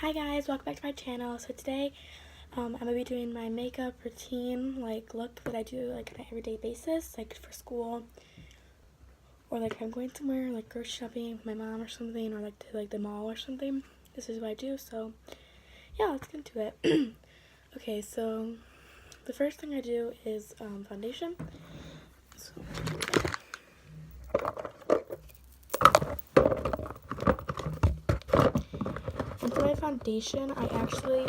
Hi guys, welcome back to my channel. So today I'm gonna be doing my makeup routine, like look that I do like on an everyday basis, like for school, or like if I'm going somewhere like grocery shopping with my mom or something, or like to like the mall or something. This is what I do. So yeah, let's get into it. Okay, so the first thing I do is foundation. So, and for my foundation, I actually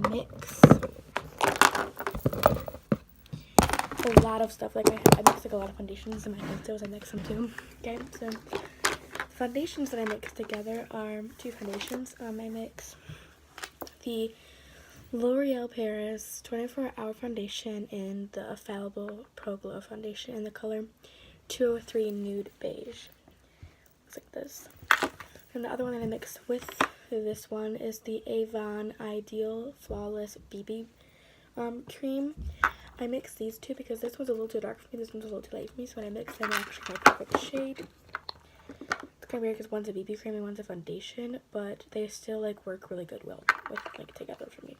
mix a lot of stuff. Like I mix like a lot of foundations in my pencils. I mix them too. Okay, so foundations that I mix together are two foundations. I mix the L'Oreal Paris 24-Hour Foundation and the Infallible Pro Glow Foundation in the color 203 Nude Beige. Looks like this. And the other one that I mix with this one is the Avon Ideal Flawless BB cream. I mix these two because this one's a little too dark for me, this one's a little too light for me, so when I mix them, I actually my perfect shade. It's kind of weird because one's a BB cream and one's a foundation, but they still like work really good with like together for me.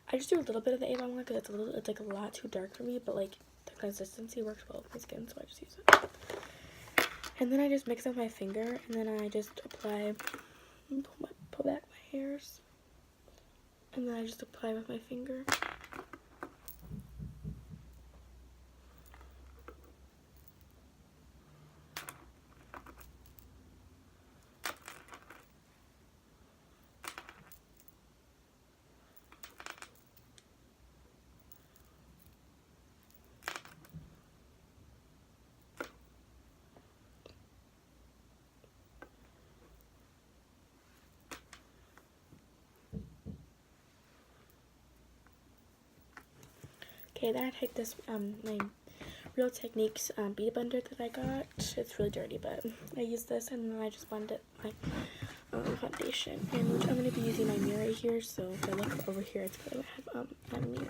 I just do a little bit of the Avon one because it's like a lot too dark for me, but like the consistency works well with my skin, so I just use it. And then I just mix it with my finger, and then I just apply, pull back my hairs, and then I just apply with my finger. Okay, then I take this, my Real Techniques Beauty Blender that I got. It's really dirty, but I use this, and then I just blend it my foundation. And I'm going to be using my mirror here, so if I look over here, it's going to have a mirror.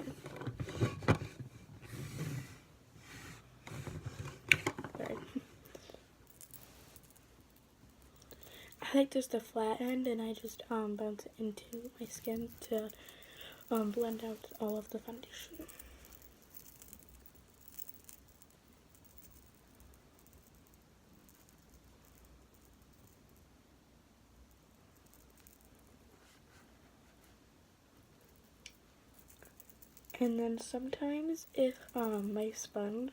Sorry. I like just the flat end, and I just bounce it into my skin to blend out all of the foundation. And then sometimes if my sponge,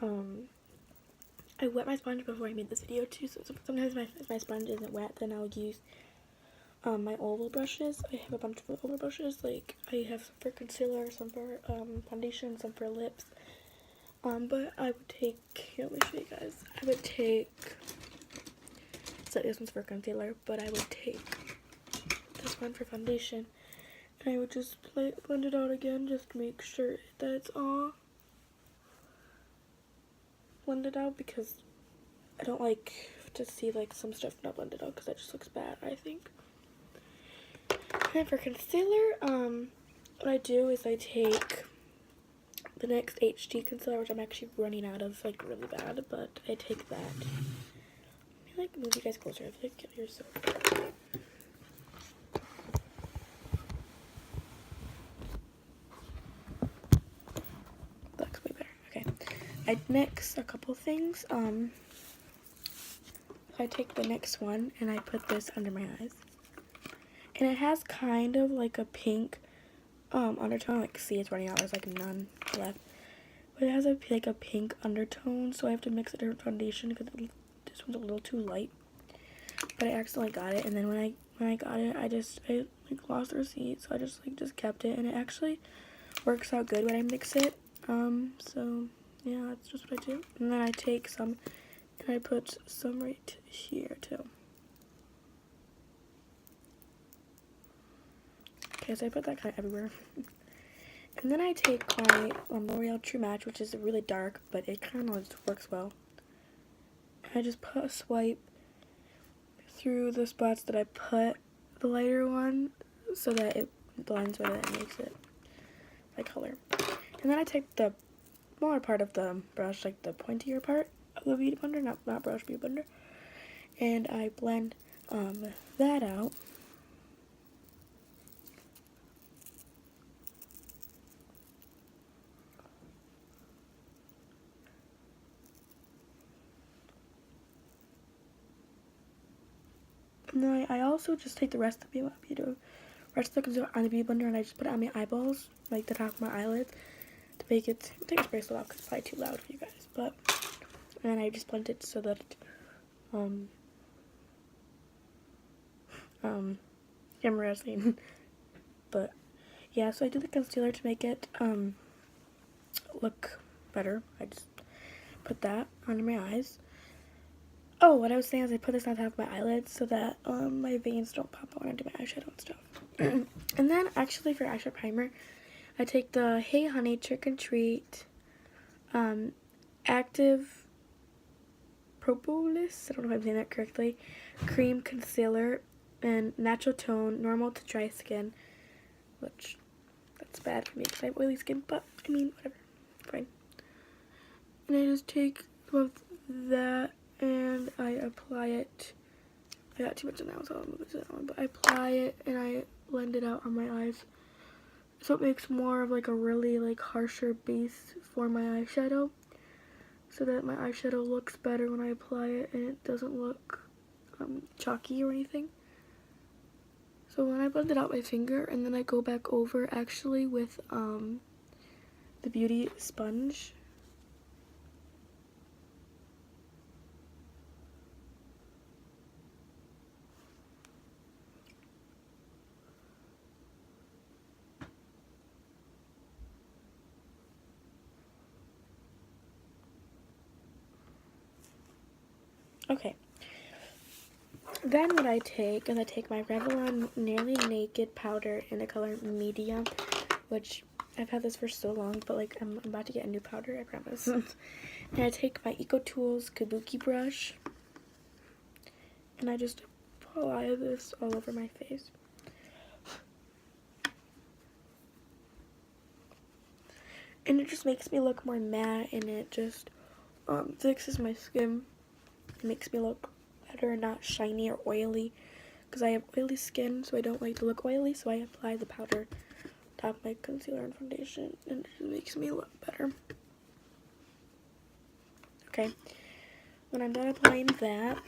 I wet my sponge before I made this video too, so sometimes if my sponge isn't wet, then I'll use my oval brushes. I have a bunch of oval brushes, like I have some for concealer, some for foundation, some for lips. But I would take, here, let me show you guys. I would take, so this one's for concealer, but I would take this one for foundation. And I would just blend it out again, just to make sure that it's all blended out, because I don't like to see like some stuff not blended out because that just looks bad, I think. And for concealer, what I do is I take the NYX HD concealer, which I'm actually running out of like really bad, but I take that. Let me like move you guys closer. I feel like you're so looks way better. Okay. I mix a couple things. I take the NYX one and I put this under my eyes. And it has kind of like a pink undertone. Like, see, it's running out. There's like none left. But it has like a pink undertone, so I have to mix a different foundation because this one's a little too light. But I accidentally got it, and then when I got it, I like lost the receipt, so I just kept it, and it actually works out good when I mix it. So yeah, that's just what I do. And then I take some and I put some right here too. Okay, so I put that kind of everywhere. And then I take my L'Oreal True Match, which is really dark, but it kind of works well. I just put a swipe through the spots that I put the lighter one, so that it blends with it and makes it my color. And then I take the smaller part of the brush, like the pointier part of the beauty blender, not brush, beauty blender. And I blend that out. And then I also just take the rest of the concealer on the beauty blender and I just put it on my eyeballs, like the top of my eyelids, to make it. I'll take a bracelet off because it's probably too loud for you guys. But and then I just blend it so that embarrassing. But yeah, so I do the concealer to make it look better. I just put that under my eyes. Oh, what I was saying is I put this on top of my eyelids so that my veins don't pop out when I do my eyeshadow and stuff. And then actually for eyeshadow primer, I take the Hey Honey Trick and Treat Active Propolis, I don't know if I'm saying that correctly, cream concealer and natural tone, normal to dry skin, which that's bad for me because I have oily skin, but I mean, whatever, fine. And I just take both that and I apply it. I got too much now, so I'll move it to that one. But I apply it and I blend it out on my eyes, so it makes more of like a really like harsher base for my eyeshadow, so that my eyeshadow looks better when I apply it and it doesn't look chalky or anything. So when I blend it out my finger and then I go back over actually with the beauty sponge. Okay. Then what I take is I take my Revlon Nearly Naked powder in the color Medium, which I've had this for so long, but like I'm about to get a new powder, I promise. And I take my EcoTools Kabuki brush and I just apply this all over my face. And it just makes me look more matte and it just fixes my skin. It makes me look better and not shiny or oily, because I have oily skin, so I don't like to look oily, so I apply the powder top of my concealer and foundation and it just makes me look better. Okay, when I'm done applying that,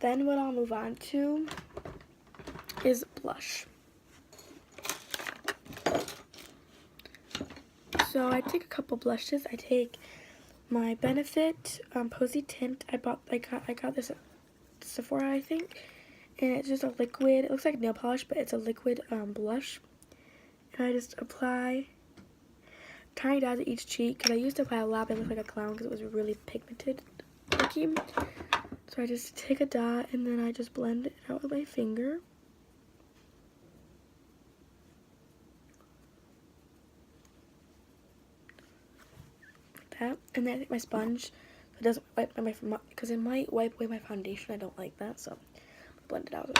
then what I'll move on to is blush. So I take a couple blushes. I take my Benefit Posy Tint. I got this at Sephora, I think, and it's just a liquid. It looks like nail polish, but it's a liquid blush. And I just apply tiny dots at each cheek, because I used to apply a lot, but I looked like a clown because it was really pigmented looking. So I just take a dot and then I just blend it out with my finger. That, and then I take my sponge so it doesn't wipe my, because it might wipe away my foundation. I don't like that, so I'll blend it out.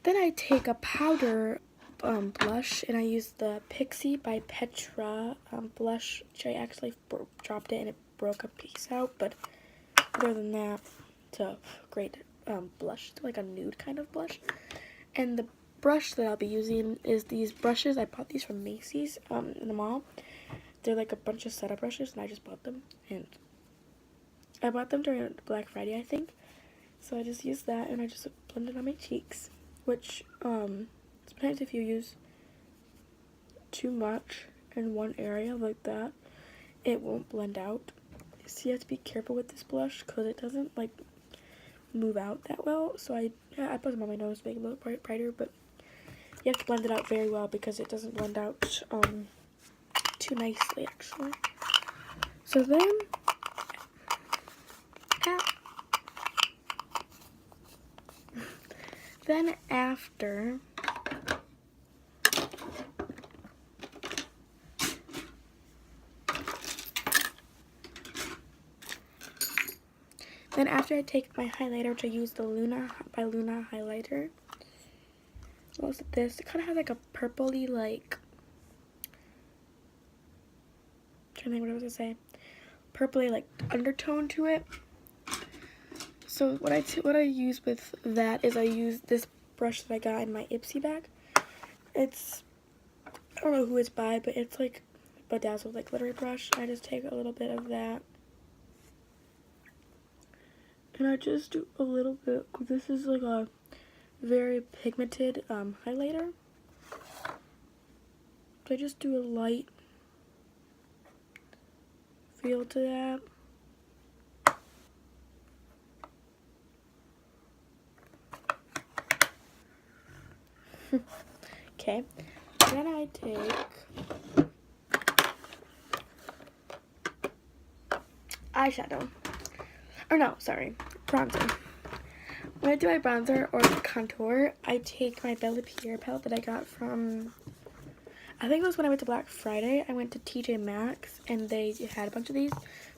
Then I take a powder blush and I use the Pixie by Petra blush, which I actually dropped it and it broke a piece out, but other than that, it's a great blush. It's like a nude kind of blush. And the brush that I'll be using is these brushes. I bought these from Macy's in the mall. They're like a bunch of setup brushes, and I just bought them. And I bought them during Black Friday, I think. So I just used that, and I just blend it on my cheeks. Which, sometimes if you use too much in one area like that, it won't blend out. So you have to be careful with this blush, because it doesn't, like, move out that well. So I put them on my nose to make it look brighter, but you have to blend it out very well, because it doesn't blend out, too nicely, actually. So then after I take my highlighter, which I use the Luna by Luna highlighter. What's this? It kind of has like a purpley, like, trying to think what I was gonna say. Purpley like undertone to it. So what I use with that is I use this brush that I got in my Ipsy bag. It's, I don't know who it's by, but it's like bedazzled like glittery brush. I just take a little bit of that. And I just do a little bit, because this is like a very pigmented highlighter. So I just do a light feel to that. Okay, then I take eyeshadow. Or no, sorry, bronzer. When I do my bronzer or contour, I take my Bella Pierre palette that I got from, I think it was when I went to Black Friday. I went to TJ Maxx and they had a bunch of these,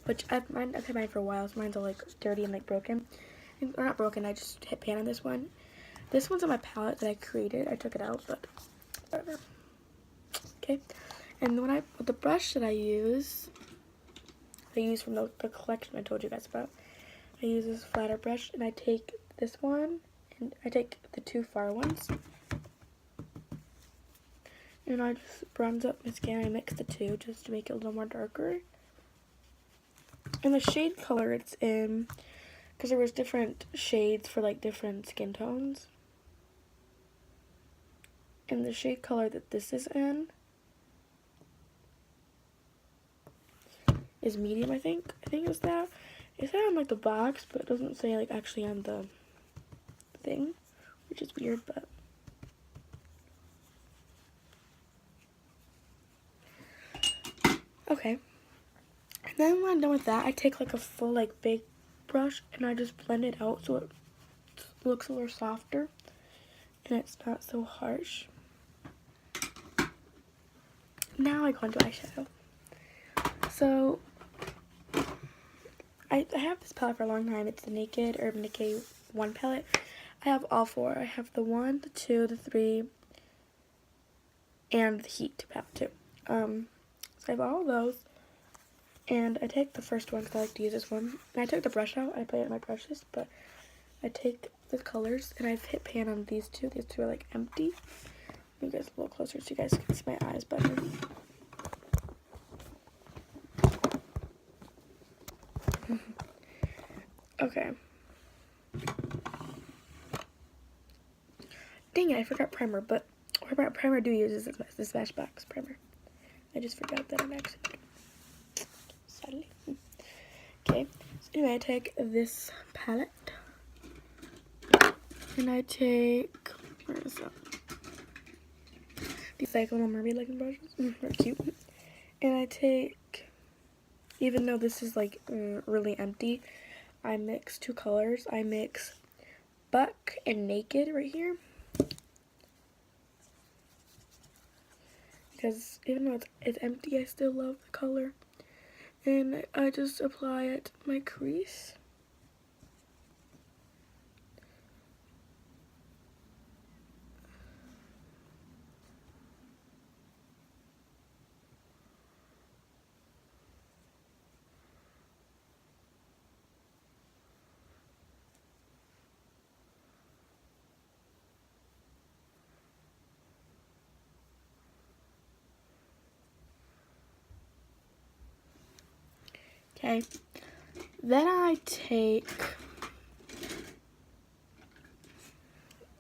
which I've had mine for a while, so mine's all like dirty and like broken. Or not broken, I just hit pan on this one. This one's on my palette that I created. I took it out, but whatever. Okay, and when the brush that I use from the collection I told you guys about. I use this flatter brush, and I take this one, and I take the two far ones, and I just bronze up my skin. I mix the two just to make it a little more darker. And the shade color it's in, because there was different shades for like different skin tones. And the shade color that this is in is medium, I think. I think it's that. It's on like the box, but it doesn't say like actually on the thing, which is weird, but okay. And then when I'm done with that, I take like a full like big brush and I just blend it out so it looks a little softer and it's not so harsh. Now I go into eyeshadow. So I have this palette for a long time. It's the Naked Urban Decay 1 palette. I have all four. I have the 1, the 2, the 3, and the Heat palette too. So I have all of those. And I take the first one because I like to use this one. And I took the brush out. I play with my brushes, but I take the colors and I've hit pan on these two. These two are like empty. Let me get a little closer so you guys can see my eyes better. Okay. Dang it, I forgot primer, but what primer I do use is the Smashbox primer. I just forgot that on accident. Sadly. Okay, so anyway, I take this palette, and I take, where is that? These like little mermaid looking brushes, they're cute. And I take, even though this is like really empty, I mix two colors. I mix Buck and Naked right here. Because even though it's empty, I still love the color. And I just apply it to my crease. Okay, then I take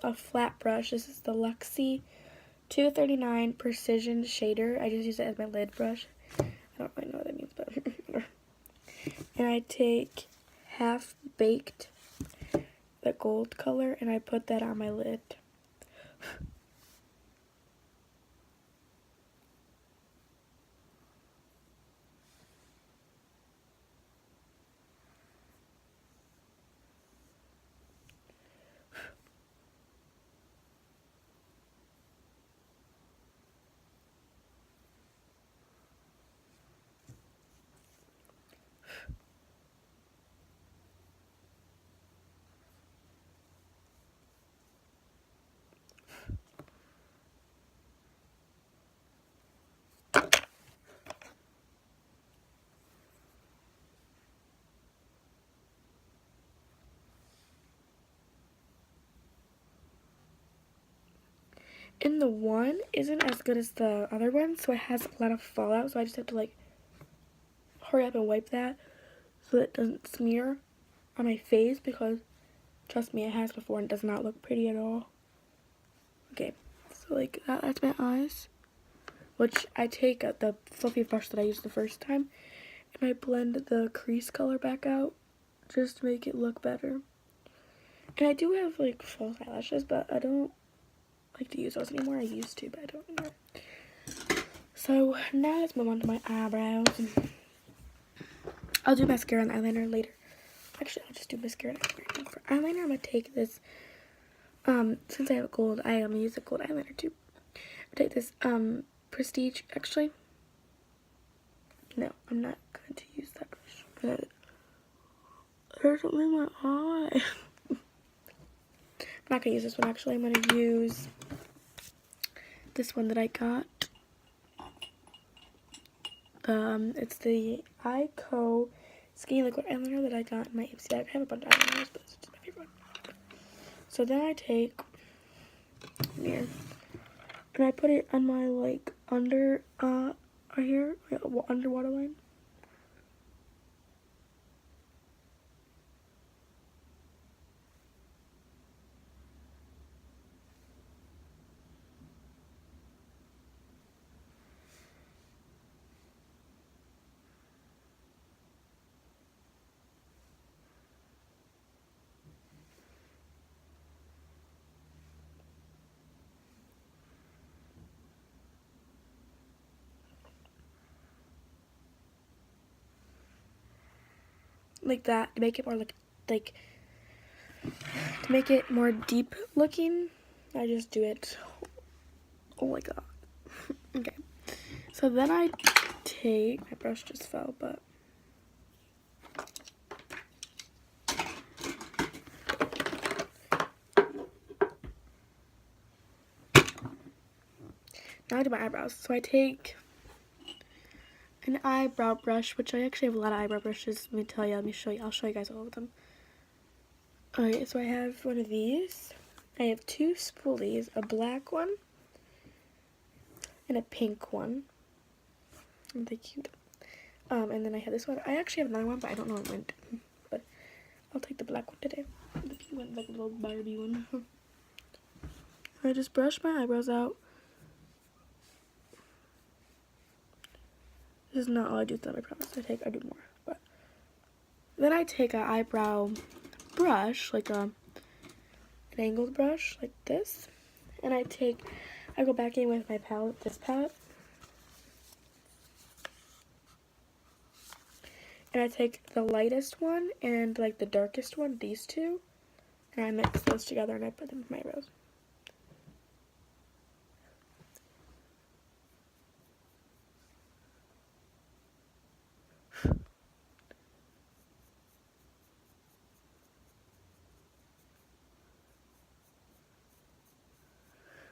a flat brush. This is the Luxie 239 Precision Shader. I just use it as my lid brush. I don't really know what that means, but and I take Half Baked, the gold color, and I put that on my lid. And the one isn't as good as the other one, so it has a lot of fallout, so I just have to like hurry up and wipe that so that it doesn't smear on my face, because trust me, it has before and it does not look pretty at all. Okay, so like that's my eyes, which I take the fluffy brush that I used the first time and I blend the crease color back out just to make it look better. And I do have like false eyelashes, but I don't like to use those anymore. I used to, but I don't anymore. So now let's move on to my eyebrows. I'll do mascara and eyeliner later. Actually, I'll just do mascara and eyeliner. For eyeliner, I'm gonna take this. Since I have a gold, I'm gonna use a gold eyeliner too. I'll take this Prestige. Actually, no, I'm not going to use that brush. It hurts in my eye. I'm not gonna use this one. Actually, I'm gonna use this one that I got. It's the Ico Skinny Liquid Eyeliner that I got in my Ipsy bag. I have a bunch of eyeliners, but this is my favorite one. So then I take mirror and I put it on my like under right here, under waterline. Like that, to make it more like to make it more deep looking. I just do it. Oh my god. Okay. So then I take, my brush just fell, but now I do my eyebrows. So I take an eyebrow brush, which I actually have a lot of eyebrow brushes. Let me tell you, let me show you. I'll show you guys all of them. Alright, so I have one of these. I have two spoolies, a black one and a pink one. Aren't they cute? And then I have this one. I actually have another one, but I don't know where it went. But I'll take the black one today. The pink one's like a little Barbie one. I just brush my eyebrows out. This is not all I do with them, I promise. I do more. But then I take an eyebrow brush, like an angled brush, like this. And I go back in with my palette, this palette. And I take the lightest one and like the darkest one, these two. And I mix those together and I put them in my eyebrows.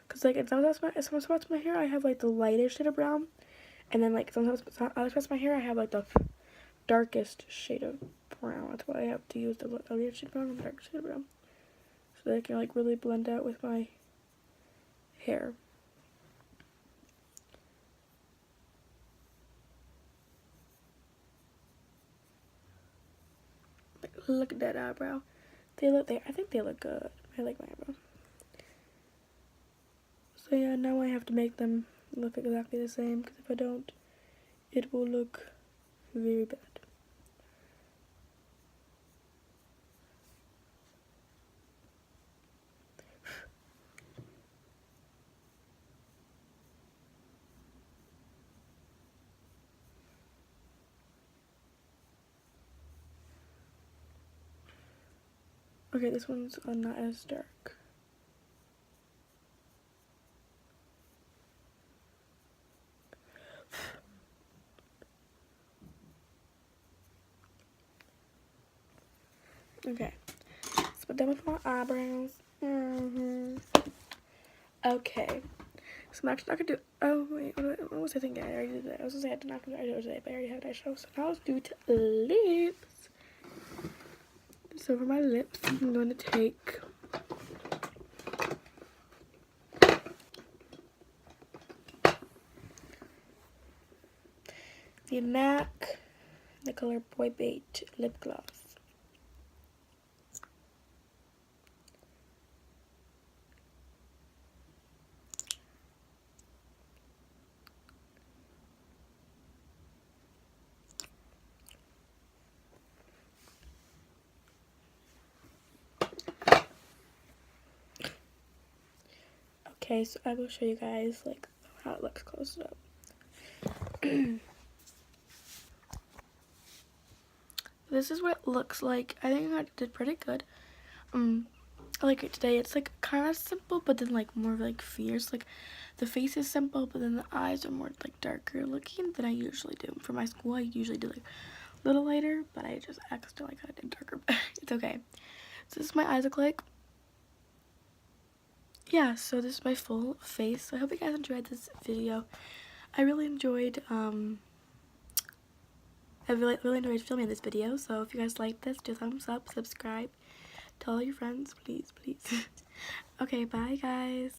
Cause like in some spots of my hair, I have like the lightest shade of brown, and then like some other spots of my hair, I have like the darkest shade of brown. That's why I have to use the lightest shade of brown and the darkest shade of brown, so that I can like really blend out with my hair. Like, look at that eyebrow. I think they look good. I like my eyebrows. So yeah, now I have to make them look exactly the same, because if I don't, it will look very bad. Okay, this one's not as dark. Okay, so we're done with my eyebrows. Okay, so I'm actually not gonna do. Oh wait, what was I thinking? I already did that. I was gonna say I did not do eyeshadow today, but I already have eyeshadow. So now let's do lips. So for my lips, I'm going to take the MAC, the color Boy Bait lip gloss. Okay, so I will show you guys like how it looks close up. This is what it looks like. I think I did pretty good. I like it today. It's like kind of simple, but then like more like fierce. Like the face is simple, but then the eyes are more like darker looking than I usually do. For my school, I usually do like a little lighter, but I just accidentally got it darker. But it's okay. So this is my eyes look like. Yeah, so this is my full face. So I hope you guys enjoyed this video. I really enjoyed I really enjoyed filming this video. So if you guys like this, do a thumbs up, subscribe, tell all your friends, please. Okay, bye guys.